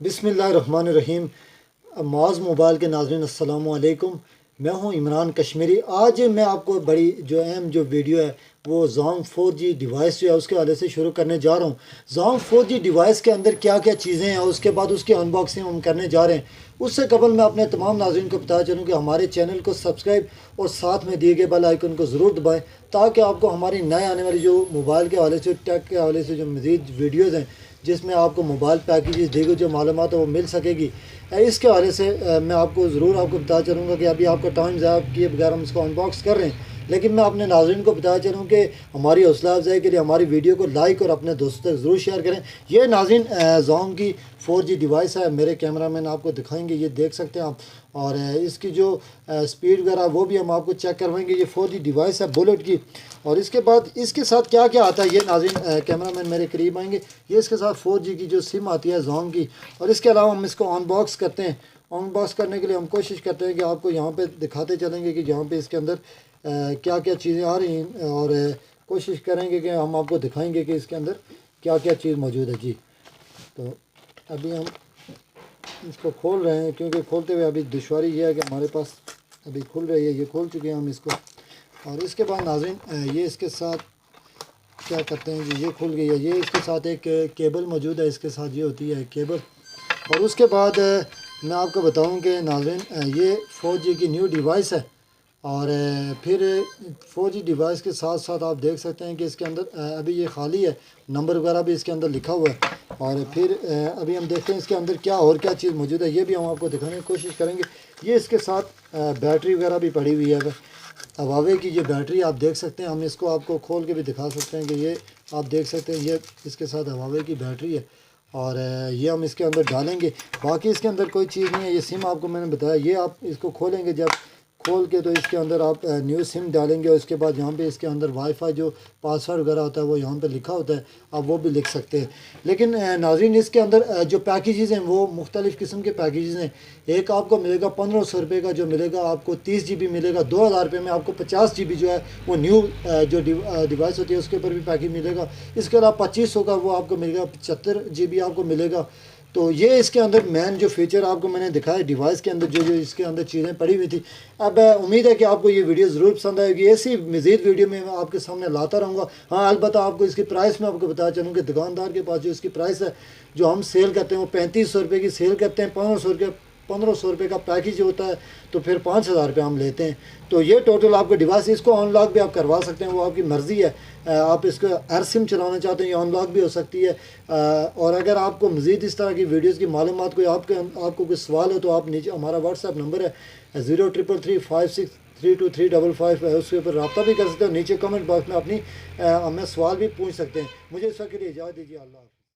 بسم اللہ الرحمن الرحیم۔ معاذ موبائل کے ناظرین السلام علیکم، میں ہوں عمران کشمیری۔ آج میں آپ کو بڑی اہم ویڈیو ہے وہ زونگ 4G ڈیوائس جو ہے اس کے حوالے سے شروع کرنے جا رہا ہوں۔ زونگ 4G ڈیوائس کے اندر کیا کیا چیزیں ہیں، اس کے بعد اس کی ان باکسنگ ہم کرنے جا رہے ہیں۔ اس سے قبل میں اپنے تمام ناظرین کو بتا چلوں کہ ہمارے چینل کو سبسکرائب اور ساتھ میں دیے گئے بیل آئیکن کو ضرور دبائیں تاکہ آپ کو ہماری نئے آنے والی جو موبائل کے حوالے سے ٹیک کے حوالے سے جو مزید ویڈیوز ہیں جس میں آپ کو موبائل پیکیجز دیگر جو معلومات ہے وہ مل سکے گی، اس کے حوالے سے میں آپ کو بتا چلوں گا کہ ابھی آپ کا ٹائم ضائع کیے بغیر ہم اس کو ان باکس کر رہے ہیں، لیکن میں اپنے ناظرین کو بتا چلوں کہ ہماری حوصلہ افزائی کے لیے ہماری ویڈیو کو لائک اور اپنے دوستوں تک ضرور شیئر کریں۔ یہ ناظرین زونگ کی 4G ڈیوائس ہے، میرے کیمرہ مین آپ کو دکھائیں گے، یہ دیکھ سکتے ہیں آپ، اور اس کی جو سپیڈ وغیرہ وہ بھی ہم آپ کو چیک کروائیں گے۔ یہ 4G ڈیوائس ہے بولٹ کی، اور اس کے بعد اس کے ساتھ کیا کیا آتا ہے یہ ناظرین کیمرہ مین میرے قریب آئیں گے۔ یہ اس کے ساتھ 4G کی جو سم آتی ہے زونگ کی، اور اس کے علاوہ ہم اس کو ان باکس کرتے ہیں۔ ان باکس کرنے کے لیے ہم کوشش کرتے ہیں کہ آپ کو یہاں پہ دکھاتے چلیں گے کہ یہاں پہ اس کے اندر کیا کیا چیزیں آ رہی ہیں، اور کوشش کریں گے کہ ہم آپ کو دکھائیں گے کہ اس کے اندر کیا کیا چیز موجود ہے۔ جی تو ابھی ہم اس کو کھول رہے ہیں، کیونکہ کھولتے ہوئے ابھی دشواری یہ ہے کہ ہمارے پاس ابھی کھل رہی ہے، یہ کھول چکے ہیں ہم اس کو۔ اور اس کے بعد ناظرین یہ اس کے ساتھ کیا کرتے ہیں جی، یہ کھل گئی ہے، یہ اس کے ساتھ ایک کیبل موجود ہے، اس کے ساتھ یہ ہوتی ہے کیبل۔ اور اس کے بعد میں آپ کو بتاؤں کہ ناظرین یہ 4G کی نیو ڈیوائس ہے، اور پھر 4G ڈیوائس کے ساتھ ساتھ آپ دیکھ سکتے ہیں کہ اس کے اندر ابھی یہ خالی ہے، نمبر وغیرہ بھی اس کے اندر لکھا ہوا ہے۔ اور پھر ابھی ہم دیکھتے ہیں اس کے اندر کیا اور کیا چیز موجود ہے، یہ بھی ہم آپ کو دکھانے کی کوشش کریں گے۔ یہ اس کے ساتھ بیٹری وغیرہ بھی پڑی ہوئی ہے، حوالے کی یہ بیٹری آپ دیکھ سکتے ہیں، ہم اس کو آپ کو کھول کے بھی دکھا سکتے ہیں کہ یہ آپ دیکھ سکتے ہیں، یہ اس کے ساتھ حوالے کی بیٹری ہے، اور یہ ہم اس کے اندر ڈالیں گے۔ باقی اس کے اندر کوئی چیز نہیں ہے، یہ سم آپ کو میں نے بتایا، یہ آپ اس کو کھولیں گے، جب کھول کے تو اس کے اندر آپ نیو سم ڈالیں گے، اور اس کے بعد یہاں پہ اس کے اندر وائی فائی جو پاسورڈ وغیرہ ہوتا ہے وہ یہاں پہ لکھا ہوتا ہے، آپ وہ بھی لکھ سکتے ہیں۔ لیکن ناظرین اس کے اندر جو پیکیجز ہیں وہ مختلف قسم کے پیکیجز ہیں۔ ایک آپ کو ملے گا 1500 روپے کا، جو ملے گا آپ کو 30 GB ملے گا، 2000 روپے میں آپ کو 50 GB جو ہے وہ نیو جو ڈیوائس ہوتی ہے اس کے اوپر بھی پیکیج ملے گا۔ اس کے علاوہ 2500 کا وہ آپ کو ملے گا، 75 GB آپ کو ملے گا۔ تو یہ اس کے اندر مین جو فیچر آپ کو میں نے دکھایا ڈیوائس کے اندر، جو اس کے اندر چیزیں پڑی ہوئی تھی۔ اب امید ہے کہ آپ کو یہ ویڈیو ضرور پسند آئے گی، ایسی مزید ویڈیو میں آپ کے سامنے لاتا رہوں گا۔ ہاں البتہ آپ کو اس کی پرائس میں آپ کو بتا چلوں کہ دکاندار کے پاس جو اس کی پرائس ہے جو ہم سیل کرتے ہیں وہ 3500 روپے کی سیل کرتے ہیں، 1500 روپے کا پیکیج ہوتا ہے، تو پھر 5000 روپے ہم لیتے ہیں۔ تو یہ ٹوٹل آپ کو ڈیوائس، اس کو آن لاک بھی آپ کروا سکتے ہیں، وہ آپ کی مرضی ہے، آپ اس کو ہر سم چلانا چاہتے ہیں یہ آن لاک بھی ہو سکتی ہے۔ اور اگر آپ کو مزید اس طرح کی ویڈیوز کی معلومات کوئی آپ کو کوئی سوال ہو تو آپ نیچے ہمارا واٹس ایپ نمبر ہے 0333563235 ہے، اس کے اوپر رابطہ بھی کر سکتے ہیں، نیچے کمنٹ باکس میں اپنی ہمیں سوال بھی پوچھ سکتے ہیں۔ مجھے اس وقت کے لیے اجازت دیجیے، اللہ حافظ۔